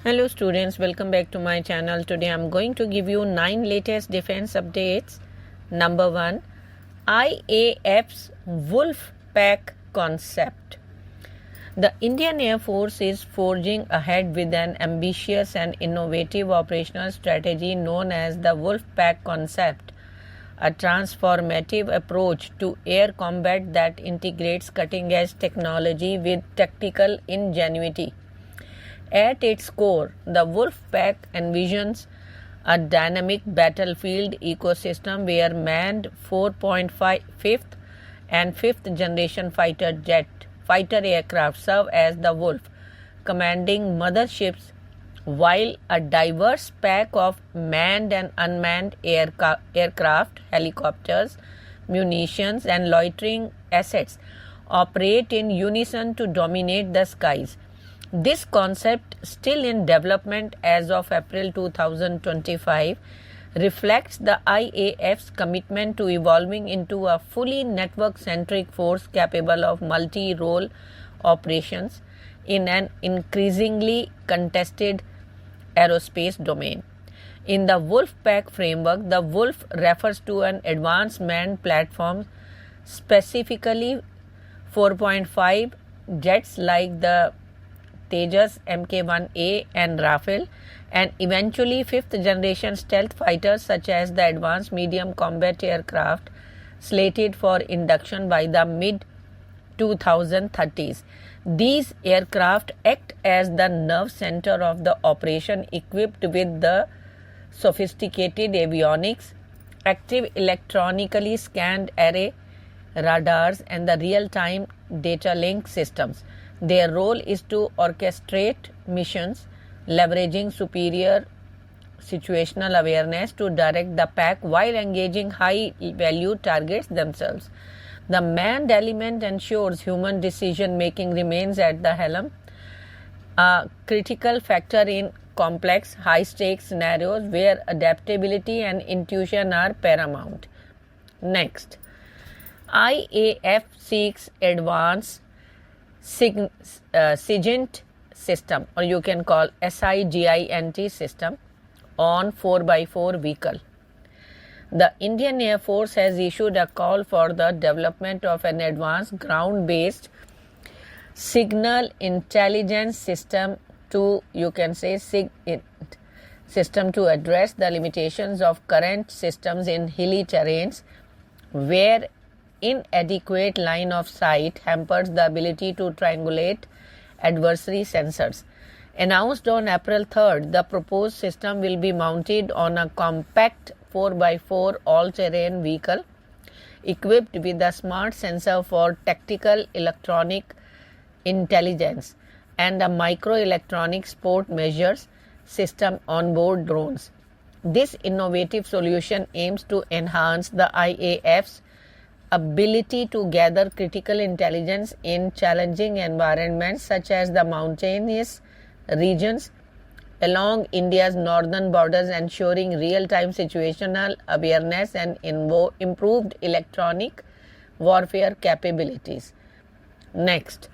Hello students, welcome back to my channel. Today I am going to give you 9 latest defense updates. Number 1, IAF's Wolf Pack concept. The Indian Air Force is forging ahead with an ambitious and innovative operational strategy known as the Wolf Pack concept, a transformative approach to air combat that integrates cutting-edge technology with tactical ingenuity. At its core, the Wolf Pack envisions a dynamic battlefield ecosystem where manned 4.5th and 5th generation fighter aircraft serve as the Wolf, commanding motherships, while a diverse pack of manned and unmanned aircraft, helicopters, munitions, and loitering assets operate in unison to dominate the skies. This concept, still in development as of April 2025, reflects the IAF's commitment to evolving into a fully network-centric force capable of multi-role operations in an increasingly contested aerospace domain. In the Wolf Pack framework, the Wolf refers to an advanced manned platform, specifically 4.5 jets like the Tejas Mk1A and Rafale, and eventually 5th generation stealth fighters such as the Advanced Medium Combat Aircraft slated for induction by the mid-2030s. These aircraft act as the nerve center of the operation, equipped with the sophisticated avionics, active electronically scanned array radars, and the real-time data link systems. Their role is to orchestrate missions, leveraging superior situational awareness to direct the pack while engaging high-value targets themselves. The manned element ensures human decision-making remains at the helm, a critical factor in complex, high-stakes scenarios where adaptability and intuition are paramount. Next, IAF seeks advanced SIGINT system, or you can call SIGINT system, on 4x4 vehicle. The Indian Air Force has issued a call for the development of an advanced ground-based signal intelligence system to, you can say, SIGINT system, to address the limitations of current systems in hilly terrains where inadequate line of sight hampers the ability to triangulate adversary sensors. Announced on April 3rd, the proposed system will be mounted on a compact 4x4 all-terrain vehicle equipped with a smart sensor for tactical electronic intelligence and a microelectronic sport measures system on board drones. This innovative solution aims to enhance the IAF's ability to gather critical intelligence in challenging environments such as the mountainous regions along India's northern borders, ensuring real-time situational awareness and improved electronic warfare capabilities. Next,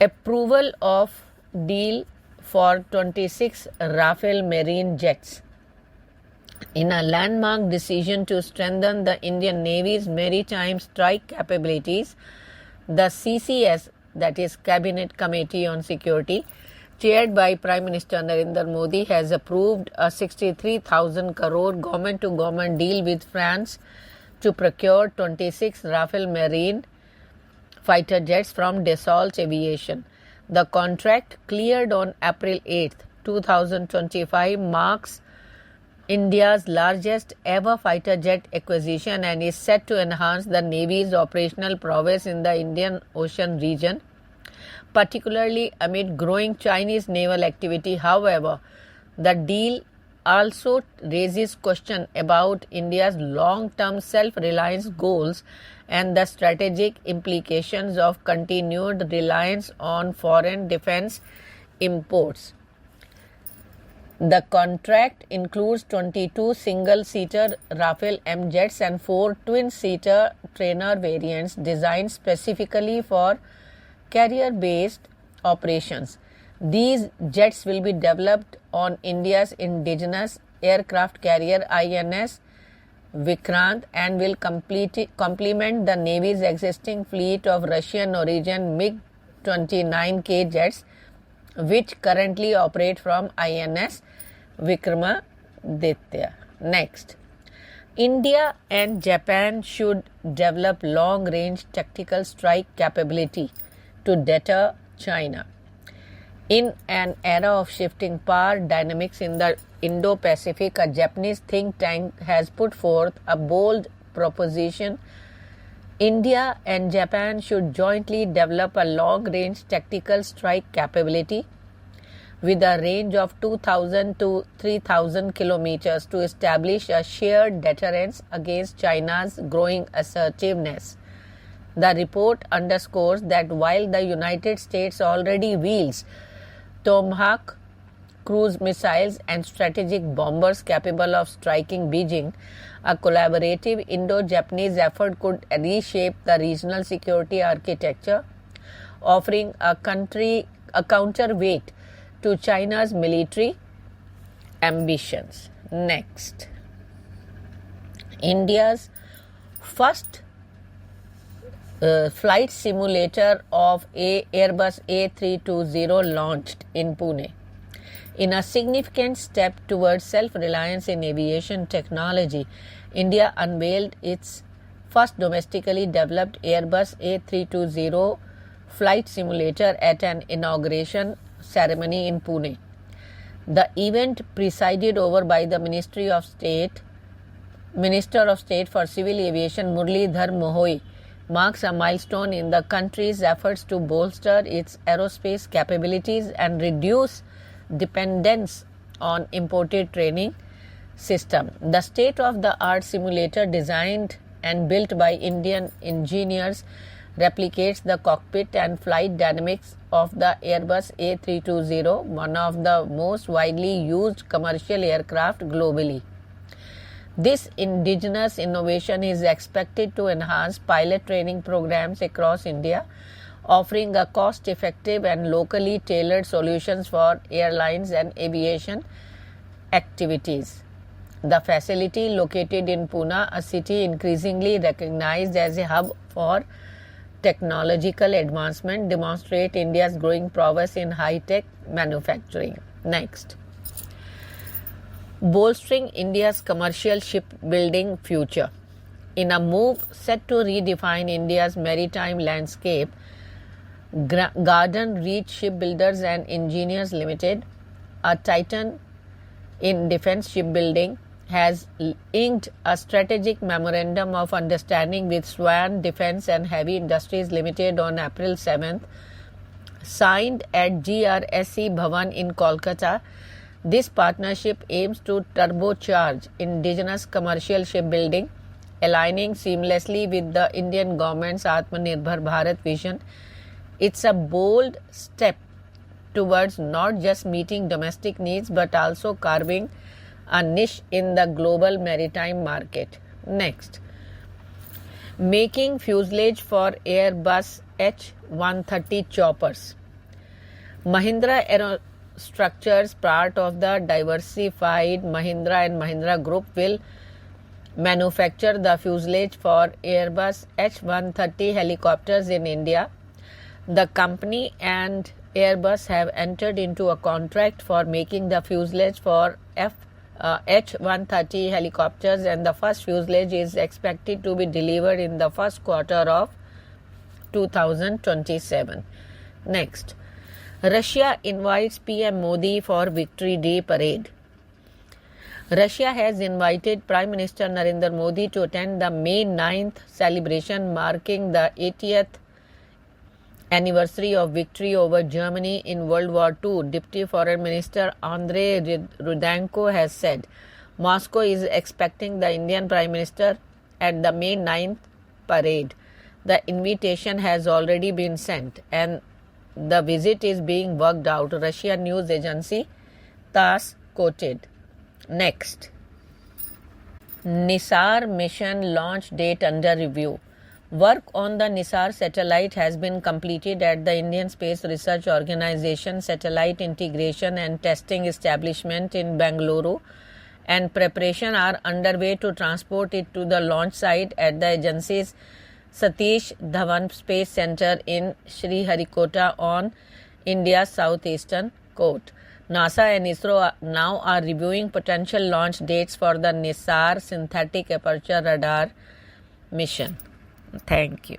approval of deal for 26 Rafale Marine jets. In a landmark decision to strengthen the Indian Navy's maritime strike capabilities, the CCS, that is Cabinet Committee on Security, chaired by Prime Minister Narendra Modi, has approved a 63,000 crore government-to-government deal with France to procure 26 Rafale Marine fighter jets from Dassault Aviation. The contract, cleared on April 8, 2025, marks India's largest ever fighter jet acquisition and is set to enhance the Navy's operational prowess in the Indian Ocean region, particularly amid growing Chinese naval activity. However, the deal also raises questions about India's long-term self-reliance goals and the strategic implications of continued reliance on foreign defense imports. The contract includes 22 single-seater Rafale M jets and 4 twin-seater trainer variants designed specifically for carrier-based operations. These jets will be developed on India's indigenous aircraft carrier INS Vikrant and will complement the Navy's existing fleet of Russian origin MiG-29K jets, which currently operate from INS Vikramaditya. Next, India and Japan should develop long-range tactical strike capability to deter China. In an era of shifting power dynamics in the Indo-Pacific, a Japanese think tank has put forth a bold proposition. India and Japan should jointly develop a long-range tactical strike capability with a range of 2,000 to 3,000 kilometers to establish a shared deterrence against China's growing assertiveness. The report underscores that while the United States already wields Tomahawk cruise missiles and strategic bombers capable of striking Beijing, a collaborative Indo-Japanese effort could reshape the regional security architecture, offering a counterweight to China's military ambitions. Next, India's first flight simulator of Airbus A320 launched in Pune. In a significant step towards self-reliance in aviation technology, India unveiled its first domestically developed Airbus A320 flight simulator at an inauguration ceremony in Pune. The event, presided over by the Minister of State for Civil Aviation Muralidhar Mohoi, marks a milestone in the country's efforts to bolster its aerospace capabilities and reduce dependence on imported training system. The state-of-the-art simulator, designed and built by Indian engineers, replicates the cockpit and flight dynamics of the Airbus A320, one of the most widely used commercial aircraft globally. This indigenous innovation is expected to enhance pilot training programs across India, offering a cost-effective and locally tailored solutions for airlines and aviation activities. The facility, located in Pune, a city increasingly recognized as a hub for technological advancement, demonstrates India's growing prowess in high-tech manufacturing. Next, bolstering India's commercial shipbuilding future. In a move set to redefine India's maritime landscape, Garden Reach Shipbuilders and Engineers Limited, a titan in defense shipbuilding, has inked a strategic memorandum of understanding with Swan Defence and Heavy Industries Limited on April 7th, signed at GRSE Bhavan in Kolkata. This partnership aims to turbocharge indigenous commercial shipbuilding, aligning seamlessly with the Indian government's Atmanirbhar Bharat vision. It's a bold step towards not just meeting domestic needs but also carving a niche in the global maritime market. Next, making fuselage for Airbus H130 choppers. Mahindra Aerostructures, part of the diversified Mahindra and Mahindra Group, will manufacture the fuselage for Airbus H130 helicopters in India. The company and Airbus have entered into a contract for making the fuselage for H130 helicopters, and the first fuselage is expected to be delivered in the first quarter of 2027. Next, Russia invites PM Modi for Victory Day parade. Russia has invited Prime Minister Narendra Modi to attend the May 9th celebration marking the 80th anniversary of victory over Germany in World War II. Deputy Foreign Minister Andrei Rudenko has said Moscow is expecting the Indian Prime Minister at the May 9th parade. The invitation has already been sent and the visit is being worked out, Russian news agency TASS quoted. Next, Nisar mission launch date under review. Work on the NISAR satellite has been completed at the Indian Space Research Organisation Satellite Integration and Testing Establishment in Bengaluru, and preparation are underway to transport it to the launch site at the agency's Satish Dhawan Space Center in Sriharikota on India's southeastern coast. NASA and ISRO now are reviewing potential launch dates for the NISAR synthetic aperture radar mission. Thank you.